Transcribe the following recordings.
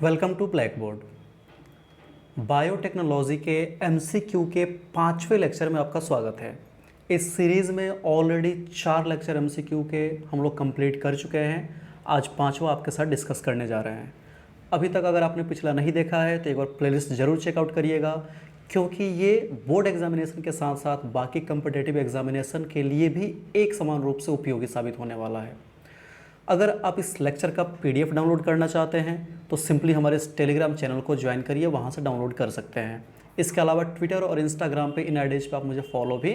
Welcome to blackboard. Biotechnology के MCQ के 5वें लेक्चर में आपका स्वागत है। इस सीरीज़ में ऑलरेडी 4 लेक्चर एमसीक्यू के हम लोग कंप्लीट कर चुके हैं। आज 5वां आपके साथ डिस्कस करने जा रहे हैं। अभी तक अगर आपने पिछला नहीं देखा है तो एक बार प्लेलिस्ट ज़रूर चेकआउट करिएगा, क्योंकि ये बोर्ड एग्जामिनेशन के साथ साथ बाकी कम्पिटिटिव एग्जामिनेशन के लिए भी एक समान रूप से उपयोगी साबित होने वाला है। अगर आप इस लेक्चर का पीडीएफ डाउनलोड करना चाहते हैं तो सिंपली हमारे इस टेलीग्राम चैनल को ज्वाइन करिए, वहाँ से डाउनलोड कर सकते हैं। इसके अलावा ट्विटर और इंस्टाग्राम पे इन आईडीज़ पे आप मुझे फॉलो भी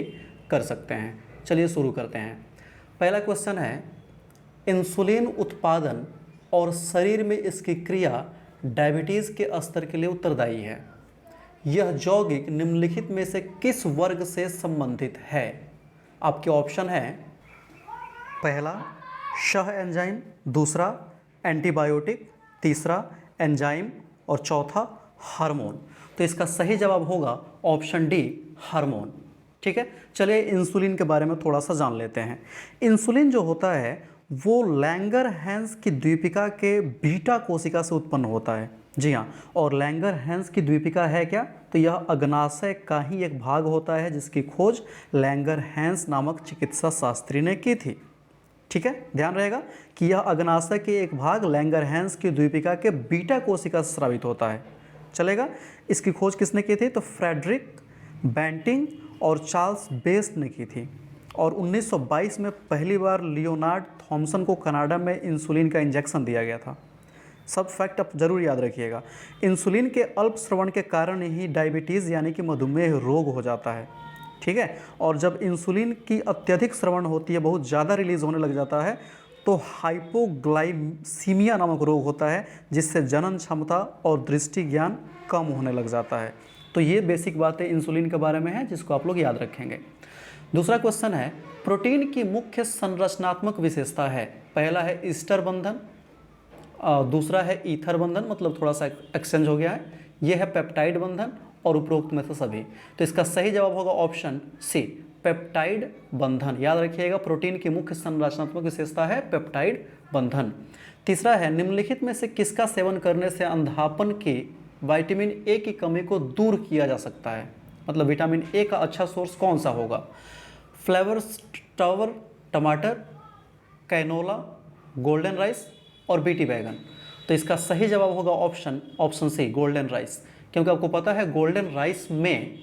कर सकते हैं। चलिए शुरू करते हैं। पहला क्वेश्चन है, इंसुलिन उत्पादन और शरीर में इसकी क्रिया डायबिटीज़ के स्तर के लिए उत्तरदायी है। यह यौगिक निम्नलिखित में से किस वर्ग से संबंधित है? आपके ऑप्शन है, पहला शह एंजाइम, दूसरा एंटीबायोटिक, तीसरा एंजाइम और चौथा हार्मोन। तो इसका सही जवाब होगा ऑप्शन डी, हार्मोन। ठीक है, चलिए इंसुलिन के बारे में थोड़ा सा जान लेते हैं। इंसुलिन जो होता है वो लैंगरहैंस की द्वीपिका के बीटा कोशिका से उत्पन्न होता है। जी हाँ, और लैंगरहैंस की द्वीपिका है क्या? तो यह अग्नाशय का ही एक भाग होता है जिसकी खोज लैंगरहैंस नामक चिकित्सा शास्त्री ने की थी। ठीक है, ध्यान रहेगा कि यह अग्नाशय के एक भाग लैंगरहैंस की द्वीपिका के बीटा कोशिका से स्रावित होता है। चलेगा, इसकी खोज किसने की थी? तो फ्रेडरिक बैंटिंग और चार्ल्स बेस्ट ने की थी। और 1922 में पहली बार लियोनार्ड थॉमसन को कनाडा में इंसुलिन का इंजेक्शन दिया गया था। सब फैक्ट आप जरूर याद रखिएगा। इंसुलिन के अल्प स्रवण के कारण ही डायबिटीज़ यानी कि मधुमेह रोग हो जाता है। ठीक है, और जब इंसुलिन की अत्यधिक स्रवण होती है, बहुत ज़्यादा रिलीज होने लग जाता है, तो हाइपोग्लाइसीमिया नामक रोग होता है, जिससे जनन क्षमता और दृष्टि ज्ञान कम होने लग जाता है। तो ये बेसिक बातें इंसुलिन के बारे में है जिसको आप लोग याद रखेंगे। दूसरा क्वेश्चन है, प्रोटीन की मुख्य संरचनात्मक विशेषता है। पहला है ईस्टर बंधन, दूसरा है ईथर बंधन, मतलब थोड़ा सा एक्सचेंज हो गया है। यह है पेप्टाइड बंधन और उपरोक्त में से सभी। तो इसका सही जवाब होगा ऑप्शन सी, पेप्टाइड बंधन। याद रखिएगा, प्रोटीन की मुख्य संरचनात्मक विशेषता है पेप्टाइड बंधन। तीसरा है, निम्नलिखित में से किसका सेवन करने से अंधापन की विटामिन ए की कमी को दूर किया जा सकता है? मतलब विटामिन ए का अच्छा सोर्स कौन सा होगा? फ्लेवर स्टावर टमाटर, कैनोला, गोल्डन राइस और बीटी बैगन। तो इसका सही जवाब होगा ऑप्शन सी, गोल्डन राइस। क्योंकि आपको पता है गोल्डन राइस में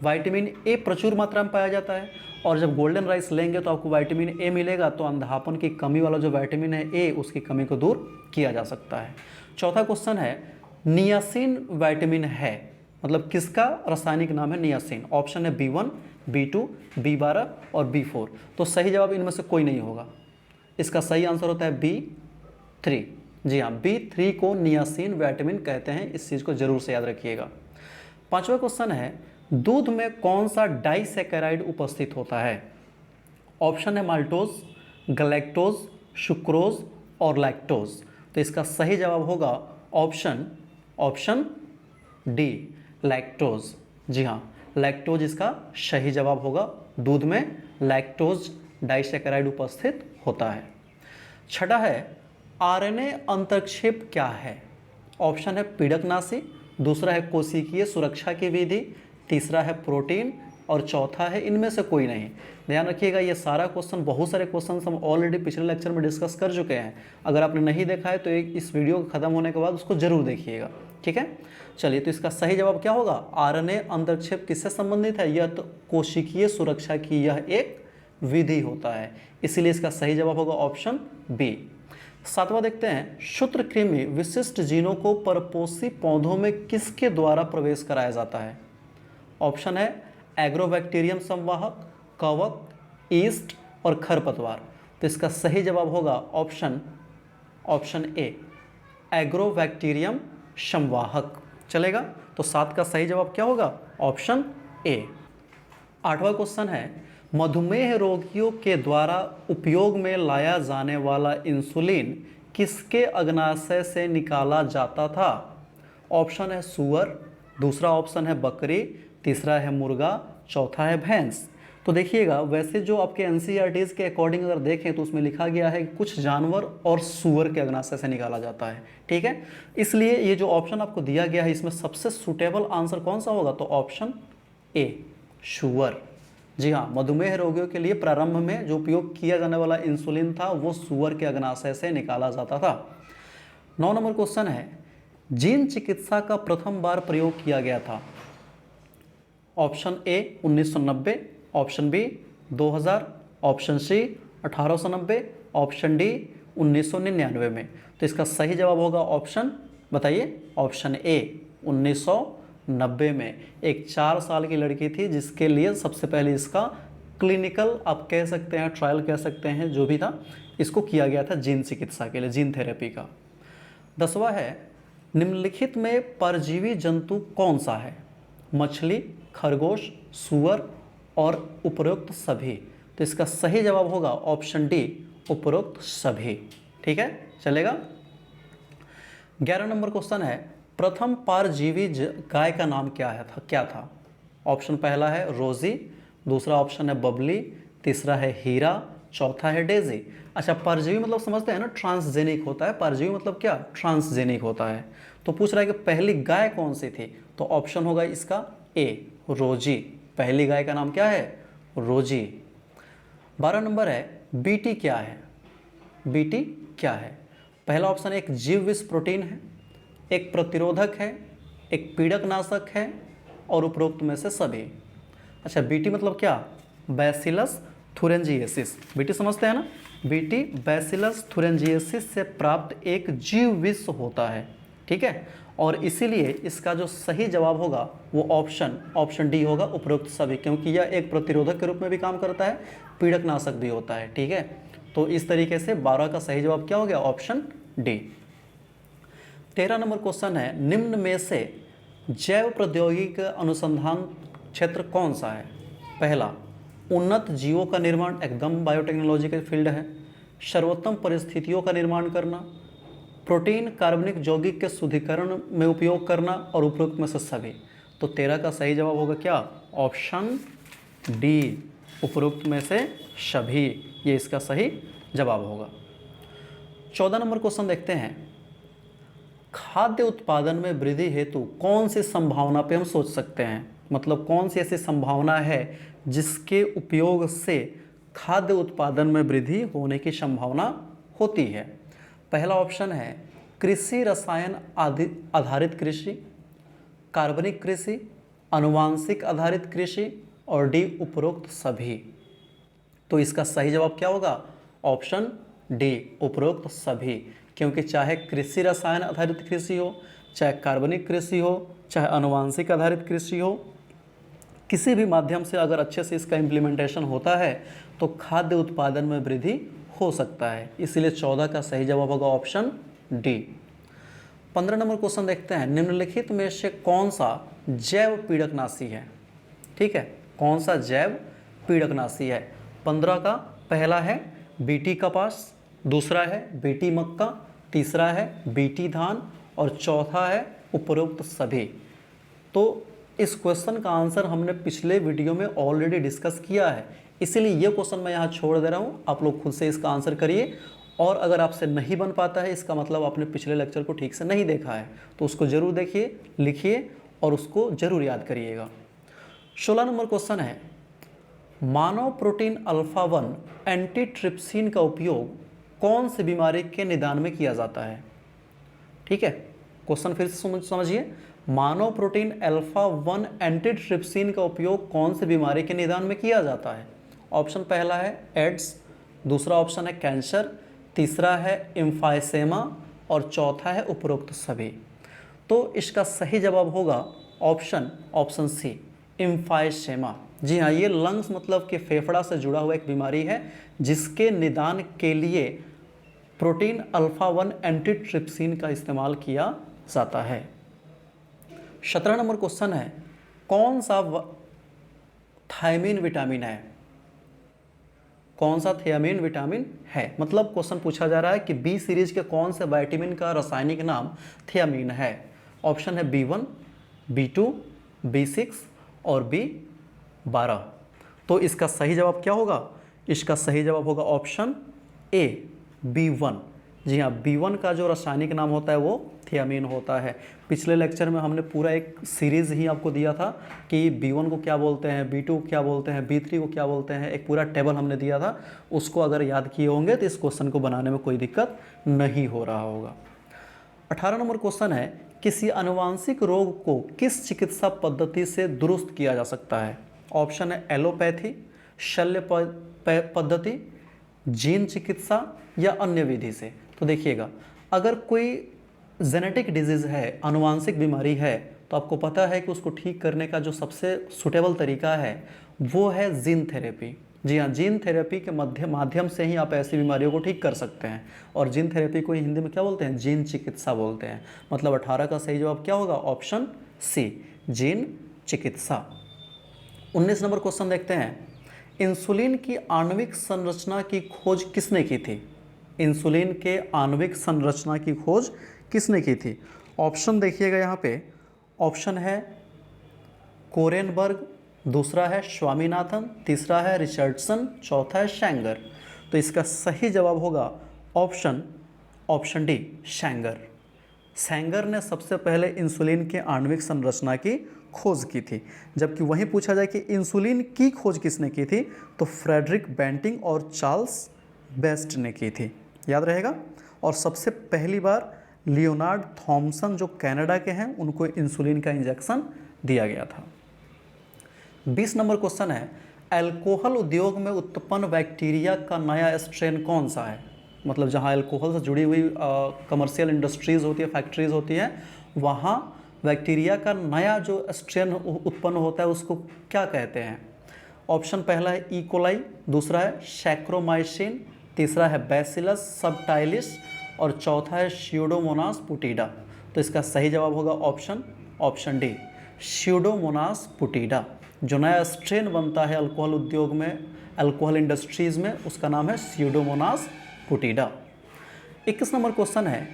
विटामिन ए प्रचुर मात्रा में पाया जाता है, और जब गोल्डन राइस लेंगे तो आपको विटामिन ए मिलेगा, तो अंधापन की कमी वाला जो विटामिन है ए, उसकी कमी को दूर किया जा सकता है। चौथा क्वेश्चन है, नियासिन विटामिन है, मतलब किसका रासायनिक नाम है नियासिन? ऑप्शन है B1, B2, B12 और B4। तो सही जवाब इनमें से कोई नहीं होगा। इसका सही आंसर होता है B3। जी हाँ, B3 को नियासिन विटामिन कहते हैं। इस चीज़ को जरूर से याद रखिएगा। पांचवा क्वेश्चन है, दूध में कौन सा डाइसैकेराइड उपस्थित होता है? ऑप्शन है माल्टोज, गलैक्टोज, सुक्रोज और लैक्टोज। तो इसका सही जवाब होगा ऑप्शन डी, लैक्टोज। जी हाँ, लैक्टोज इसका सही जवाब होगा। दूध में लैक्टोज डाइसैकेराइड उपस्थित होता है। छठा है, आरएनए अंतर्क्षेप क्या है? ऑप्शन है पीड़कनाशी, दूसरा है कोशिकीय सुरक्षा की विधि, तीसरा है प्रोटीन और चौथा है इनमें से कोई नहीं। ध्यान रखिएगा, ये सारा क्वेश्चन, बहुत सारे क्वेश्चन हम ऑलरेडी पिछले लेक्चर में डिस्कस कर चुके हैं। अगर आपने नहीं देखा है तो इस वीडियो खत्म होने के बाद उसको जरूर देखिएगा। ठीक है, चलिए, तो इसका सही जवाब क्या होगा? आरएनए अंतर्क्षेप किससे संबंधित है? यह तो कोशिकीय सुरक्षा की यह एक विधि होता है, इसीलिए इसका सही जवाब होगा ऑप्शन बी। सातवां देखते हैं, सूत्रकृमि विशिष्ट जीनों को परपोषी पौधों में किसके द्वारा प्रवेश कराया जाता है? ऑप्शन है एग्रोबैक्टीरियम संवाहक, कवक, ईस्ट और खरपतवार। तो इसका सही जवाब होगा ऑप्शन ए, एग्रोबैक्टीरियम संवाहक। चलेगा, तो 7 का सही जवाब क्या होगा? ऑप्शन ए। आठवां क्वेश्चन है, मधुमेह रोगियों के द्वारा उपयोग में लाया जाने वाला इंसुलिन किसके अग्नाशय से निकाला जाता था? ऑप्शन है सुअर, दूसरा ऑप्शन है बकरी, तीसरा है मुर्गा, चौथा है भैंस। तो देखिएगा, वैसे जो आपके एनसीईआरटीज़ के अकॉर्डिंग अगर देखें तो उसमें लिखा गया है कि कुछ जानवर और सूअर के अग्नाशय से निकाला जाता है, ठीक है। इसलिए ये जो ऑप्शन आपको दिया गया है इसमें सबसे सुटेबल आंसर कौन सा होगा, तो ऑप्शन ए, सूअर। जी हाँ, मधुमेह रोगियों के लिए प्रारंभ में जो उपयोग किया जाने वाला इंसुलिन था वो सूअर के अग्नाशय से निकाला जाता था। 9 नंबर क्वेश्चन है, जीन चिकित्सा का प्रथम बार प्रयोग किया गया था। Option A 1990, option B 2000, option C 1890, option D 1999 में। तो इसका सही जवाब होगा ऑप्शन, बताइए, ऑप्शन ए 1990 में। एक 4 साल की लड़की थी जिसके लिए सबसे पहले इसका क्लिनिकल, आप कह सकते हैं ट्रायल कह सकते हैं, जो भी था इसको किया गया था जीन चिकित्सा के लिए, जीन थेरेपी का। 10वां है, निम्नलिखित में परजीवी जंतु कौन सा है, मछली, खरगोश, सूअर और उपरोक्त सभी। तो इसका सही जवाब होगा ऑप्शन डी, उपरोक्त सभी, ठीक है, चलेगा। 11 नंबर क्वेश्चन है, प्रथम परजीवी गाय का नाम क्या था। ऑप्शन पहला है रोजी, दूसरा ऑप्शन है बबली, तीसरा है हीरा, चौथा है डेजी। अच्छा, परजीवी मतलब समझते हैं ना, ट्रांसजेनिक होता है। परजीवी मतलब क्या, ट्रांसजेनिक होता है। तो पूछ रहा है कि पहली गाय कौन सी थी, तो ऑप्शन होगा इसका ए, रोजी। पहली गाय का नाम क्या है, रोजी। 12 नंबर है, बीटी क्या है। बीटी क्या है, पहला ऑप्शन एक जीव विष प्रोटीन है, एक प्रतिरोधक है, एक पीड़कनाशक है और उपरोक्त में से सभी। अच्छा, बीटी मतलब क्या, बैसिलस थुरिंजिएसिस। बीटी समझते हैं ना, बीटी बैसिलस थुरिंजिएसिस से प्राप्त एक जीव विष होता है, ठीक है। और इसीलिए इसका जो सही जवाब होगा वो ऑप्शन डी होगा, उपरोक्त सभी, क्योंकि यह एक प्रतिरोधक के रूप में भी काम करता है, पीड़कनाशक भी होता है, ठीक है। तो इस तरीके से 12 का सही जवाब क्या हो गया, ऑप्शन डी। 13 नंबर क्वेश्चन है, निम्न में से जैव प्रौद्योगिकी अनुसंधान क्षेत्र कौन सा है। पहला, उन्नत जीवों का निर्माण, एकदम बायोटेक्नोलॉजी का फील्ड है। सर्वोत्तम परिस्थितियों का निर्माण करना, प्रोटीन कार्बनिक यौगिक के शुद्धिकरण में उपयोग करना और उपरोक्त में से सभी। तो 13 का सही जवाब होगा क्या, ऑप्शन डी, उपरोक्त में से सभी, ये इसका सही जवाब होगा। 14 नंबर क्वेश्चन देखते हैं, खाद्य उत्पादन में वृद्धि हेतु कौन सी संभावना पे हम सोच सकते हैं, मतलब कौन सी ऐसी संभावना है जिसके उपयोग से खाद्य उत्पादन में वृद्धि होने की संभावना होती है। पहला ऑप्शन है कृषि रसायन आधारित कृषि, कार्बनिक कृषि, आनुवांशिक आधारित कृषि और डी, उपरोक्त सभी। तो इसका सही जवाब क्या होगा, ऑप्शन डी, उपरोक्त सभी, क्योंकि चाहे कृषि रसायन आधारित कृषि हो, चाहे कार्बनिक कृषि हो, चाहे आनुवांशिक आधारित कृषि हो, किसी भी माध्यम से अगर अच्छे से इसका इम्प्लीमेंटेशन होता है तो खाद्य उत्पादन में वृद्धि हो सकता है। इसलिए 14 का सही जवाब होगा ऑप्शन डी। 15 नंबर क्वेश्चन देखते हैं, निम्नलिखित में से कौन सा जैव पीड़कनाशी है, ठीक है, कौन सा जैव पीड़कनाशी है। 15 का पहला है बीटी कपास, दूसरा है बीटी मक्का, तीसरा है बीटी धान और चौथा है उपरोक्त सभी। तो इस क्वेश्चन का आंसर हमने पिछले वीडियो में ऑलरेडी डिस्कस किया है, इसीलिए ये क्वेश्चन मैं यहाँ छोड़ दे रहा हूँ, आप लोग खुद से इसका आंसर करिए। और अगर आपसे नहीं बन पाता है, इसका मतलब आपने पिछले लेक्चर को ठीक से नहीं देखा है, तो उसको ज़रूर देखिए, लिखिए और उसको ज़रूर याद करिएगा। 16 नंबर क्वेश्चन है, मानव प्रोटीन अल्फा 1 एंटीट्रिप्सिन का उपयोग कौन सी बीमारी के निदान में किया जाता है, ठीक है। क्वेश्चन फिर से समझिए, मानव प्रोटीन अल्फा 1 एंटीट्रिप्सिन का उपयोग कौन सी बीमारी के निदान में किया जाता है। ऑप्शन पहला है एड्स, दूसरा ऑप्शन है कैंसर, तीसरा है एम्फाइसेमा और चौथा है उपरोक्त सभी। तो इसका सही जवाब होगा ऑप्शन सी, एम्फाइसेमा। जी हाँ, ये लंग्स मतलब कि फेफड़ा से जुड़ा हुआ एक बीमारी है जिसके निदान के लिए प्रोटीन अल्फा 1 एंटीट्रिप्सिन का इस्तेमाल किया जाता है। 17 नंबर क्वेश्चन है, कौन सा थायमीन विटामिन है, कौन सा थियामीन विटामिन है। मतलब क्वेश्चन पूछा जा रहा है कि बी सीरीज के कौन से विटामिन का रासायनिक नाम थियामीन है। ऑप्शन है B1, B2, B6 और B12। तो इसका सही जवाब क्या होगा? इसका सही जवाब होगा ऑप्शन ए, B1। जी हाँ, B1 का जो रासायनिक नाम होता है वो थियामीन होता है। पिछले लेक्चर में हमने पूरा एक सीरीज़ ही आपको दिया था कि B1 को क्या बोलते हैं, B2 को क्या बोलते हैं, B3 को क्या बोलते हैं, एक पूरा टेबल हमने दिया था। उसको अगर याद किए होंगे तो इस क्वेश्चन को बनाने में कोई दिक्कत नहीं हो रहा होगा। 18 नंबर क्वेश्चन है, किसी आनुवांशिक रोग को किस चिकित्सा पद्धति से दुरुस्त किया जा सकता है? ऑप्शन है एलोपैथी, शल्य पद्धति, जीन चिकित्सा या अन्य विधि से। तो देखिएगा, अगर कोई जेनेटिक डिजीज़ है, आनुवांशिक बीमारी है, तो आपको पता है कि उसको ठीक करने का जो सबसे सुटेबल तरीका है वो है जीन थेरेपी। जी हाँ, जीन थेरेपी के माध्यम से ही आप ऐसी बीमारियों को ठीक कर सकते हैं। और जीन थेरेपी को हिंदी में क्या बोलते हैं? जीन चिकित्सा बोलते हैं। मतलब 18 का सही जवाब क्या होगा? ऑप्शन सी, जीन चिकित्सा। 19 नंबर क्वेश्चन देखते हैं, इंसुलिन की आणविक संरचना की खोज किसने की थी? इंसुलिन के आणविक संरचना की खोज किसने की थी? ऑप्शन देखिएगा यहाँ पे, ऑप्शन है कोरेनबर्ग, दूसरा है स्वामीनाथन, तीसरा है रिचर्डसन, चौथा है शैंगर। तो इसका सही जवाब होगा ऑप्शन डी, शैंगर। सैंगर ने सबसे पहले इंसुलिन के आणविक संरचना की खोज की थी। जबकि वहीं पूछा जाए कि इंसुलिन की खोज किसने की थी, तो फ्रेडरिक बेंटिंग और चार्ल्स बेस्ट ने की थी, याद रहेगा। और सबसे पहली बार लियोनार्ड थॉमसन जो कनाडा के हैं, उनको इंसुलिन का इंजेक्शन दिया गया था। 20 नंबर क्वेश्चन है, अल्कोहल उद्योग में उत्पन्न बैक्टीरिया का नया स्ट्रेन कौन सा है? मतलब जहाँ अल्कोहल से जुड़ी हुई कमर्शियल इंडस्ट्रीज़ होती है, फैक्ट्रीज़ होती हैं, वहाँ बैक्टीरिया का नया जो स्ट्रेन उत्पन्न होता है उसको क्या कहते हैं? ऑप्शन पहला है ई कोलाई, दूसरा है सैक्रोमाइसिन, तीसरा है बैसिलस सबटाइलिस और चौथा है स्यूडोमोनास पुटीडा। तो इसका सही जवाब होगा ऑप्शन डी, स्यूडोमोनास पुटीडा। जो नया स्ट्रेन बनता है अल्कोहल उद्योग में, अल्कोहल इंडस्ट्रीज़ में, उसका नाम है स्यूडोमोनास पुटीडा। 21 नंबर क्वेश्चन है,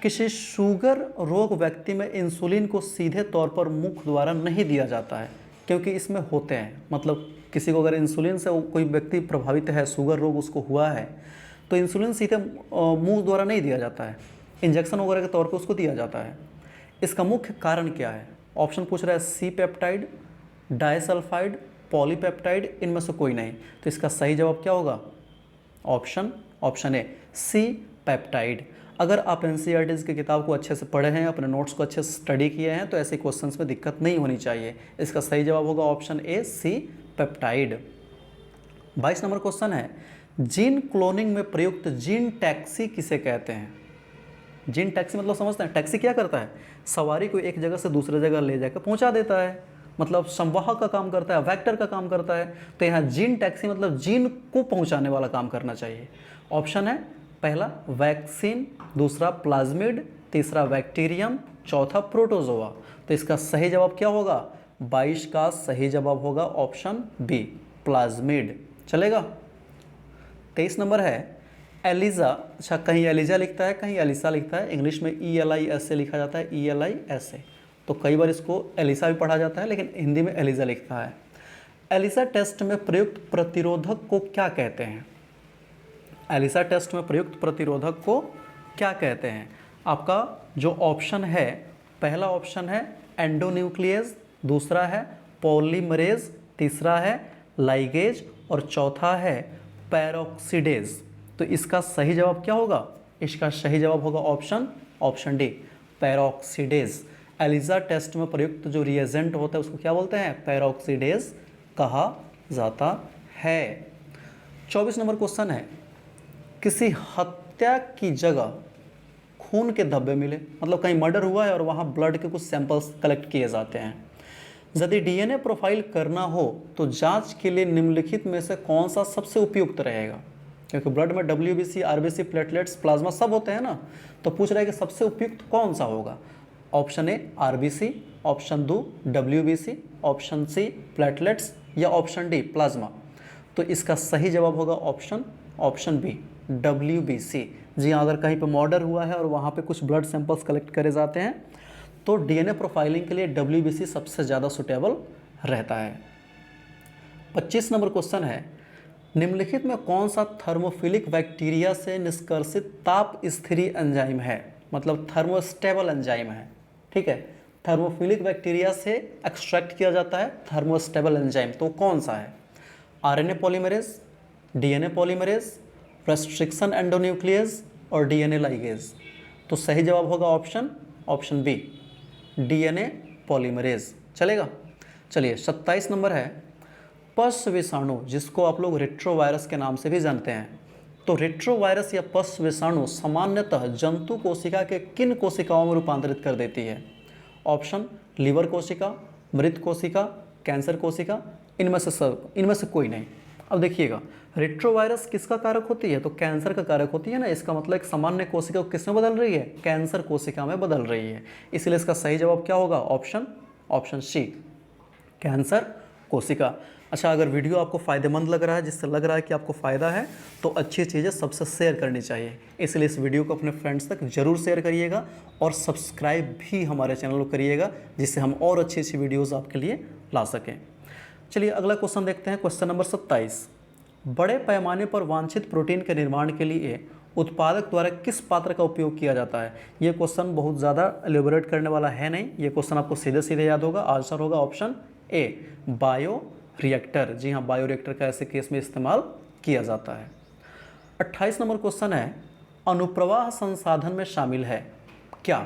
किसी शुगर रोग व्यक्ति में इंसुलिन को सीधे तौर पर मुख द्वारा नहीं दिया जाता है, क्योंकि इसमें होते हैं, मतलब किसी को अगर इंसुलिन से कोई व्यक्ति प्रभावित है, शुगर रोग उसको हुआ है, तो इंसुलिन सीधे मुंह द्वारा नहीं दिया जाता है, इंजेक्शन वगैरह के तौर पे उसको दिया जाता है। इसका मुख्य कारण क्या है? ऑप्शन पूछ रहा है सी पेप्टाइड, डाइसल्फाइड, पॉलीपेप्टाइड, इनमें से कोई नहीं। तो इसका सही जवाब क्या होगा? Option A, C peptide. अगर आप एनसीईआरटी की किताब को अच्छे से पढ़े हैं, अपने नोट्स को अच्छे से स्टडी किए हैं, तो ऐसे क्वेश्चंस में दिक्कत नहीं होनी चाहिए। इसका सही जवाब होगा ऑप्शन ए, सी पेप्टाइड। 22 नंबर क्वेश्चन है, जीन क्लोनिंग में प्रयुक्त जीन टैक्सी किसे कहते हैं? जीन टैक्सी मतलब समझते हैं, टैक्सी क्या करता है? सवारी को एक जगह से दूसरे जगह ले जाकर पहुंचा देता है, मतलब संवाहक का काम करता है, वेक्टर का काम करता है। तो यहाँ जीन टैक्सी मतलब जीन को पहुंचाने वाला काम करना चाहिए। ऑप्शन है पहला वैक्सीन, दूसरा प्लाज्मिड, तीसरा बैक्टीरियम, चौथा प्रोटोजोआ। तो इसका सही जवाब क्या होगा? 22 का सही जवाब होगा ऑप्शन बी, प्लाज्मिड। चलेगा। 23 नंबर है एलिजा। अच्छा, कहीं एलिजा लिखता है, कहीं एलिसा लिखता है, इंग्लिश में ELISA लिखा जाता है, ELISA। तो कई बार इसको एलिसा भी पढ़ा जाता है, लेकिन हिंदी में एलिजा लिखता है। एलिसा टेस्ट में प्रयुक्त प्रतिरोधक को क्या कहते हैं? एलिसा टेस्ट में प्रयुक्त प्रतिरोधक को क्या कहते हैं? आपका जो ऑप्शन है, पहला ऑप्शन है एंडोन्यूक्लियस, दूसरा है पॉलीमरेज, तीसरा है लाइगेज और चौथा है पेरोक्सीडेज। तो इसका सही जवाब क्या होगा? इसका सही जवाब होगा option D, peroxidase. ELISA test में प्रयुक्त जो रिएजेंट होता है उसको क्या बोलते हैं? पेरोक्सीडेज कहा जाता है। 24 नंबर क्वेश्चन है, किसी हत्या की जगह खून के धब्बे मिले, मतलब कहीं मर्डर हुआ है और वहाँ ब्लड के कुछ सैंपल्स कलेक्ट किए जाते हैं। यदि DNA प्रोफाइल करना हो तो जांच के लिए निम्नलिखित में से कौन सा सबसे उपयुक्त रहेगा? क्योंकि ब्लड में WBC, RBC, प्लेटलेट्स, प्लाज्मा सब होते हैं ना, तो पूछ रहा है कि सबसे उपयुक्त कौन सा होगा? Option A RBC, option 2 WBC, option C platelets या ऑप्शन डी प्लाज्मा। तो इसका सही जवाब होगा ऑप्शन बी, WBC। जी हाँ, अगर कहीं पे मर्डर हुआ है और वहाँ पे कुछ ब्लड सैंपल्स कलेक्ट करे जाते हैं तो DNA प्रोफाइलिंग के लिए WBC सबसे ज़्यादा सुटेबल रहता है। 25 नंबर क्वेश्चन है, निम्नलिखित में कौन सा थर्मोफिलिक बैक्टीरिया से निष्कर्षित ताप स्थिर एंजाइम है, मतलब थर्मोस्टेबल एंजाइम है। ठीक है, थर्मोफिलिक बैक्टीरिया से एक्सट्रैक्ट किया जाता है थर्मोस्टेबल एंजाइम, तो कौन सा है? RNA polymerase, DNA polymerase, restriction endonuclease और डीएनए लाइगेज। तो सही जवाब होगा ऑप्शन बी, डीएनए पॉलीमरेज। चलेगा। चलिए 27 नंबर है, पस विषाणु, जिसको आप लोग रेट्रोवायरस के नाम से भी जानते हैं। तो रेट्रोवायरस या पस विषाणु सामान्यतः जंतु कोशिका के किन कोशिकाओं में रूपांतरित कर देती है? ऑप्शन लीवर कोशिका, मृत कोशिका, कैंसर कोशिका, इनमें से कोई नहीं। अब देखिएगा, रेट्रोवायरस किसका कारक होती है? तो कैंसर का कारक होती है ना। इसका मतलब एक सामान्य कोशिका को किस में बदल रही है? कैंसर कोशिका में बदल रही है। इसलिए इसका सही जवाब क्या होगा? ऑप्शन सी, कैंसर कोशिका। अच्छा, अगर वीडियो आपको फ़ायदेमंद लग रहा है, जिससे लग रहा है कि आपको फ़ायदा है, तो अच्छी चीज़ें सबसे शेयर करनी चाहिए। इसलिए इस वीडियो को अपने फ्रेंड्स तक ज़रूर शेयर करिएगा और सब्सक्राइब भी हमारे चैनल को करिएगा, जिससे हम और अच्छी अच्छी वीडियोज़ आपके लिए ला सकें। चलिए अगला क्वेश्चन देखते हैं, क्वेश्चन नंबर 27। बड़े पैमाने पर वांछित प्रोटीन के निर्माण के लिए उत्पादक द्वारा किस पात्र का उपयोग किया जाता है? ये क्वेश्चन बहुत ज़्यादा एलिबोरेट करने वाला है नहीं, ये क्वेश्चन आपको सीधे सीधे याद होगा। आंसर होगा ऑप्शन ए, बायो रिएक्टर। जी हाँ, बायो रिएक्टर का ऐसे केस में इस्तेमाल किया जाता है। 28 नंबर क्वेश्चन है, अनुप्रवाह संसाधन में शामिल है क्या?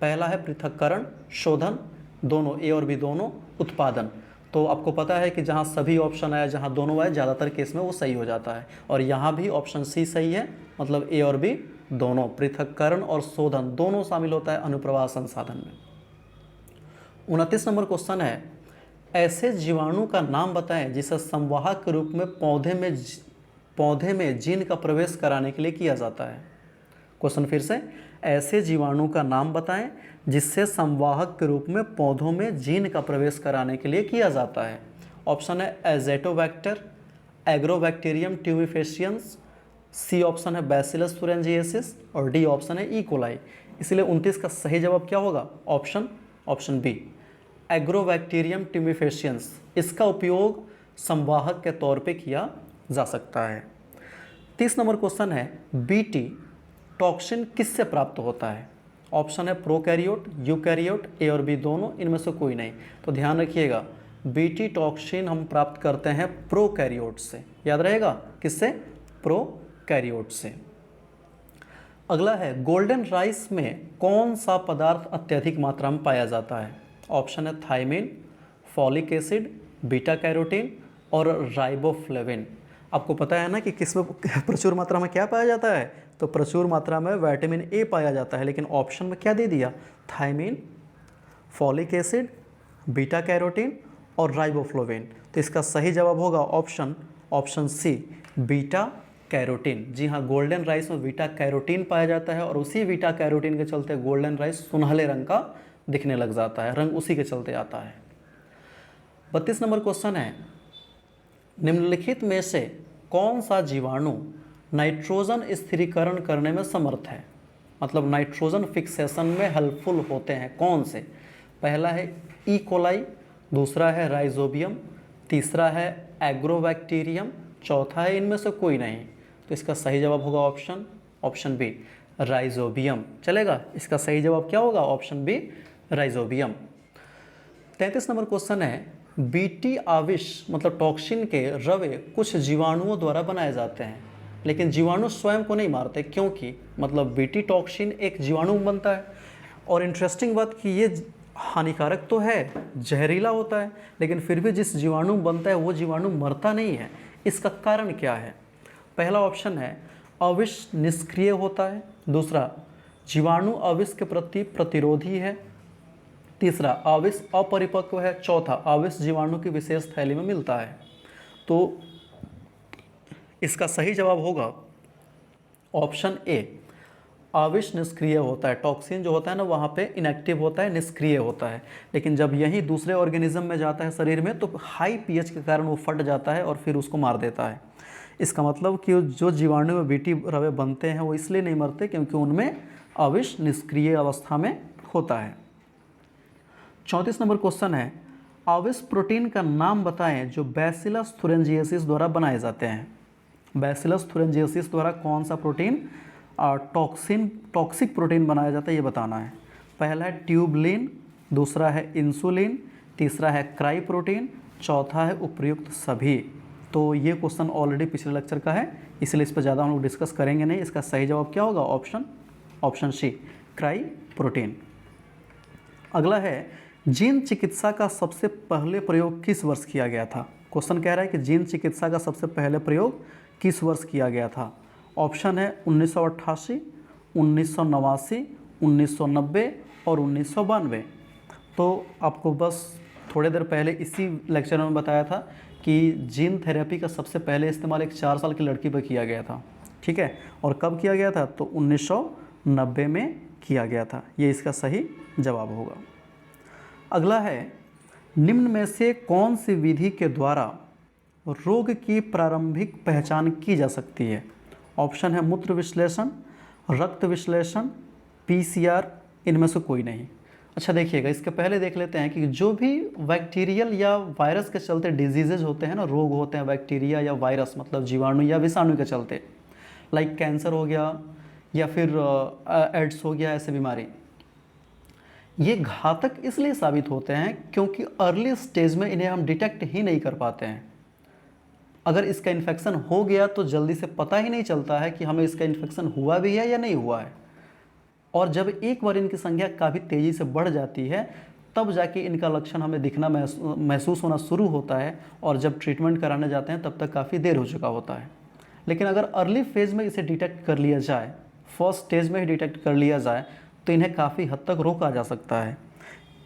पहला है पृथक्करण, शोधन, दोनों, ए और बी दोनों, उत्पादन। तो आपको पता है कि जहाँ सभी ऑप्शन आया, जहाँ दोनों आए, ज़्यादातर केस में वो सही हो जाता है। और यहाँ भी ऑप्शन सी सही है, मतलब ए और बी दोनों, पृथक्करण और शोधन दोनों शामिल होता है अनुप्रवाह संसाधन में। 29 नंबर क्वेश्चन है, ऐसे जीवाणु का नाम बताएं जिसे संवाहक के रूप में पौधे में जीन का प्रवेश कराने के लिए किया जाता है। क्वेश्चन फिर से, ऐसे जीवाणु का नाम बताएं जिससे संवाहक के रूप में पौधों में जीन का प्रवेश कराने के लिए किया जाता है। ऑप्शन है एजेटोबैक्टर, एग्रोबैक्टीरियम ट्यूबिफेशियंस, सी ऑप्शन है बैसिलस thuringiensis और डी ऑप्शन है ई कोलाई। इसलिए 29 का सही जवाब क्या होगा? Option B, Agrobacterium tumefaciens. इसका उपयोग संवाहक के तौर पे किया जा सकता है। 30 नंबर क्वेश्चन है, बीटी टॉक्सिन किससे प्राप्त होता है? ऑप्शन है प्रोकैरियोट, यूकैरियोट, ए और बी दोनों, इनमें से कोई नहीं। तो ध्यान रखिएगा, बीटी टॉक्सिन हम प्राप्त करते हैं प्रोकैरियोट से। याद रहेगा, किससे? प्रोकैरियोट से। अगला है, गोल्डन राइस में कौन सा पदार्थ अत्यधिक मात्रा में पाया जाता है? ऑप्शन है thiamine, folic acid, beta carotene और राइबोफ्लेविन। आपको पता है ना कि किसमें प्रचुर मात्रा में क्या पाया जाता है? तो प्रचुर मात्रा में विटामिन ए पाया जाता है, लेकिन ऑप्शन में क्या दे दिया? Thiamine, folic acid, beta carotene और राइबोफ्लेविन। तो इसका सही जवाब होगा ऑप्शन सी, बीटा कैरोटीन। जी हाँ, गोल्डन राइस में बीटा कैरोटीन पाया जाता है और उसी बीटा कैरोटीन के चलते गोल्डन राइस सुनहले रंग का दिखने लग जाता है, रंग उसी के चलते आता है। 32 नंबर क्वेश्चन है, निम्नलिखित में से कौन सा जीवाणु नाइट्रोजन स्थिरीकरण करने में समर्थ है? मतलब नाइट्रोजन फिक्सेशन में हेल्पफुल होते हैं, कौन से? पहला है ई कोलाई, दूसरा है राइजोबियम, तीसरा है एग्रोबैक्टीरियम, चौथा है इनमें से कोई नहीं। तो इसका सही जवाब होगा ऑप्शन बी, राइजोबियम। चलेगा। इसका सही जवाब क्या होगा? Option B, rhizobium. 33 नंबर क्वेश्चन है, बीटी आविश मतलब टॉक्सिन के रवे कुछ जीवाणुओं द्वारा बनाए जाते हैं, लेकिन जीवाणु स्वयं को नहीं मारते, क्योंकि मतलब बीटी टॉक्सिन एक जीवाणु बनता है। और इंटरेस्टिंग बात कि ये हानिकारक तो है, जहरीला होता है, लेकिन फिर भी जिस जीवाणु बनता है वो जीवाणु मरता नहीं है। इसका कारण क्या है? पहला ऑप्शन है आविश निष्क्रिय होता है, दूसरा जीवाणु आविश के प्रति प्रतिरोधी है, तीसरा आविश अपरिपक्व है, चौथा आविश जीवाणु की विशेष थैली में मिलता है। तो इसका सही जवाब होगा ऑप्शन ए, आविश निष्क्रिय होता है। टॉक्सिन जो होता है ना वहाँ पे इनएक्टिव होता है, निष्क्रिय होता है, लेकिन जब यही दूसरे ऑर्गेनिज्म में जाता है शरीर में तो हाई पीएच के कारण वो फट जाता है और फिर उसको मार देता है। इसका मतलब कि जो जीवाणु में बीटी रवे बनते हैं वो इसलिए नहीं मरते क्योंकि उनमें आविश निष्क्रिय अवस्था में होता है। 34 नंबर क्वेश्चन है, आविस प्रोटीन का नाम बताएं जो बैसिलस थुरिंजिएसिस द्वारा बनाए जाते हैं। बैसिलस थुरिंजिएसिस द्वारा कौन सा प्रोटीन टॉक्सिक प्रोटीन बनाया जाता है ये बताना है। पहला है ट्यूबलिन, दूसरा है इंसुलिन, तीसरा है क्राई प्रोटीन, चौथा है उपर्युक्त सभी। तो ये क्वेश्चन ऑलरेडी पिछले लेक्चर का है, इसलिए इस पर ज़्यादा हम लोग डिस्कस करेंगे नहीं। इसका सही जवाब क्या होगा? Option C, cry protein. अगला है, जीन चिकित्सा का सबसे पहले प्रयोग किस वर्ष किया गया था? क्वेश्चन कह रहा है कि जीन चिकित्सा का सबसे पहले प्रयोग किस वर्ष किया गया था? ऑप्शन है 1988, 1989, 1990 और 1992। तो आपको बस थोड़ी देर पहले इसी लेक्चर में बताया था कि जीन थेरेपी का सबसे पहले इस्तेमाल एक 4 साल की लड़की पर किया गया था, ठीक है। और कब किया गया था? तो 1990 में किया गया था। ये इसका सही जवाब होगा। अगला है, निम्न में से कौन सी विधि के द्वारा रोग की प्रारंभिक पहचान की जा सकती है? ऑप्शन है मूत्र विश्लेषण, रक्त विश्लेषण, PCR, इनमें से कोई नहीं। अच्छा देखिएगा, इसके पहले देख लेते हैं कि जो भी बैक्टीरियल या वायरस के चलते डिजीजेज होते हैं ना, रोग होते हैं बैक्टीरिया या वायरस मतलब जीवाणु या विषाणु के चलते, लाइक कैंसर हो गया या फिर एड्स हो गया, ऐसे बीमारी, ये घातक इसलिए साबित होते हैं क्योंकि अर्ली स्टेज में इन्हें हम डिटेक्ट ही नहीं कर पाते हैं। अगर इसका इन्फेक्शन हो गया तो जल्दी से पता ही नहीं चलता है कि हमें इसका इन्फेक्शन हुआ भी है या नहीं हुआ है। और जब एक बार इनकी संख्या काफ़ी तेज़ी से बढ़ जाती है तब जाके इनका लक्षण हमें दिखना महसूस होना शुरू होता है, और जब ट्रीटमेंट कराने जाते हैं तब तक काफ़ी देर हो चुका होता है। लेकिन अगर अर्ली फेज़ में इसे डिटेक्ट कर लिया जाए, फर्स्ट स्टेज में ही डिटेक्ट कर लिया जाए, तो इन्हें काफ़ी हद तक रोका जा सकता है।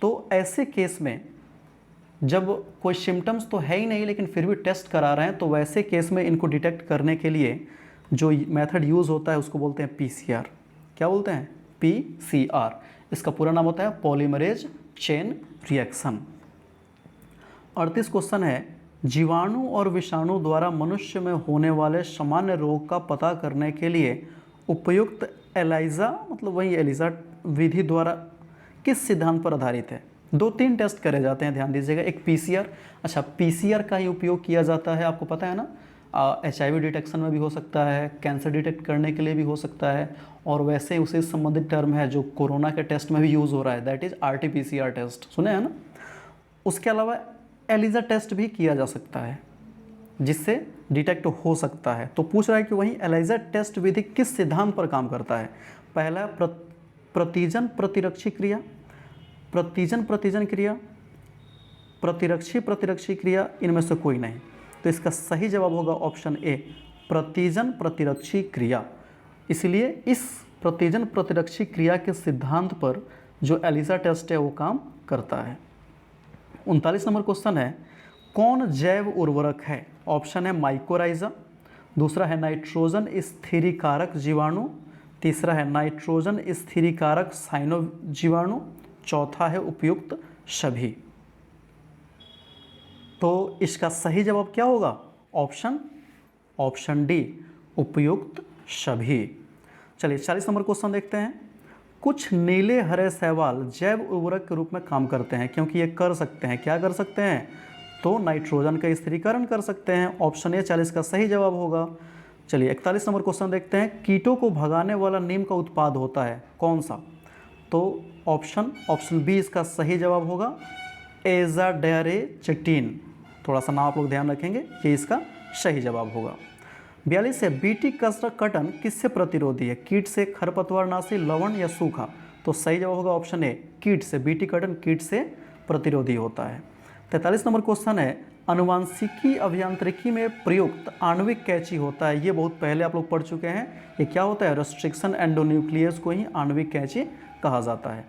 तो ऐसे केस में जब कोई सिम्टम्स तो है ही नहीं लेकिन फिर भी टेस्ट करा रहे हैं, तो वैसे केस में इनको डिटेक्ट करने के लिए जो मेथड यूज़ होता है उसको बोलते हैं PCR। क्या बोलते हैं? PCR। इसका पूरा नाम होता है पॉलीमरेज चेन रिएक्शन। 38 क्वेश्चन है, जीवाणु और विषाणु द्वारा मनुष्य में होने वाले सामान्य रोग का पता करने के लिए उपयुक्त एलिजा मतलब वही एलिजा विधि द्वारा किस सिद्धांत पर आधारित है? 2-3 टेस्ट करे जाते हैं, ध्यान दीजिएगा। एक PCR, अच्छा PCR का ही उपयोग किया जाता है, आपको पता है ना। HIV डिटेक्शन में भी हो सकता है, कैंसर डिटेक्ट करने के लिए भी हो सकता है, और वैसे उससे संबंधित टर्म है जो कोरोना के टेस्ट में भी यूज़ हो रहा है, दैट इज़ RT-PCR टेस्ट, सुने हैं ना। उसके अलावा एलिजा टेस्ट भी किया जा सकता है जिससे डिटेक्ट हो सकता है। तो पूछ रहा है कि वही एलिजा टेस्ट विधि किस सिद्धांत पर काम करता है? पहला प्रतिजन प्रतिरक्षी क्रिया, प्रतिजन प्रतिजन क्रिया, प्रतिरक्षी क्रिया, इनमें से कोई नहीं। तो इसका सही जवाब होगा ऑप्शन ए, प्रतिजन प्रतिरक्षी क्रिया। इसलिए इस प्रतिजन प्रतिरक्षी क्रिया के सिद्धांत पर जो एलिजा टेस्ट है वो काम करता है। 39 नंबर क्वेश्चन है, कौन जैव उर्वरक है? ऑप्शन है माइकोराइजा, दूसरा है नाइट्रोजन स्थिरीकारक जीवाणु, तीसरा है नाइट्रोजन स्थिरीकारक साइनो जीवाणु, चौथा है उपयुक्त सभी। तो इसका सही जवाब क्या होगा? ऑप्शन डी, उपयुक्त सभी। चलिए 40 नंबर क्वेश्चन देखते हैं। कुछ नीले हरे शैवाल जैव उर्वरक के रूप में काम करते हैं क्योंकि ये कर सकते हैं, क्या कर सकते हैं? तो नाइट्रोजन का स्थिरीकरण कर सकते हैं। ऑप्शन ए 40 का सही जवाब होगा। चलिए 41 नंबर क्वेश्चन देखते हैं। कीटों को भगाने वाला नीम का उत्पाद होता है कौन सा? तो ऑप्शन बी इसका सही जवाब होगा, एजाडेरेचिटिन। थोड़ा सा नाम आप लोग ध्यान रखेंगे, ये इसका सही जवाब होगा। 42 है, बीटी कटन किससे प्रतिरोधी है? कीट से, खरपतवारनाशी, लवण या सूखा? तो सही जवाब होगा ऑप्शन ए, कीट से। बीटी कटन कीट से प्रतिरोधी होता है। 43 नंबर क्वेश्चन है, अनुवांशिकी अभियांत्रिकी में प्रयुक्त आणविक कैंची होता है, ये बहुत पहले आप लोग पढ़ चुके हैं। ये क्या होता है? रेस्ट्रिक्शन एंडोन्यूक्लियस को ही आणविक कैंची कहा जाता है।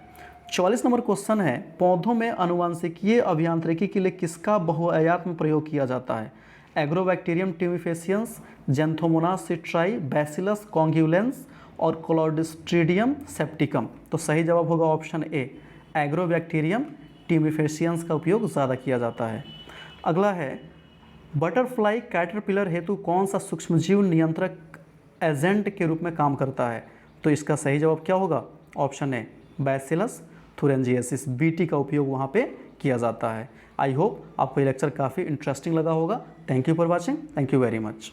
44 नंबर क्वेश्चन है, पौधों में अनुवांशिकीय अभियांत्रिकी के लिए किसका बहुआयात में प्रयोग किया जाता है? Agrobacterium tumefaciens, Xanthomonas citri, bacillus कॉन्ग्युलेंस और क्लोस्ट्रीडियम सेप्टिकम। तो सही जवाब होगा ऑप्शन ए, एग्रोबैक्टीरियम ट्यूमिफेसियंस का उपयोग ज़्यादा किया जाता है। अगला है, बटरफ्लाई कैटरपिलर हेतु कौन सा सूक्ष्मजीव नियंत्रक एजेंट के रूप में काम करता है? तो इसका सही जवाब क्या होगा? Option A, Bacillus thuringiensis. BT का उपयोग वहाँ पे किया जाता है। आई होप आपको ये लेक्चर काफ़ी इंटरेस्टिंग लगा होगा। Thank you for watching. Thank you very much.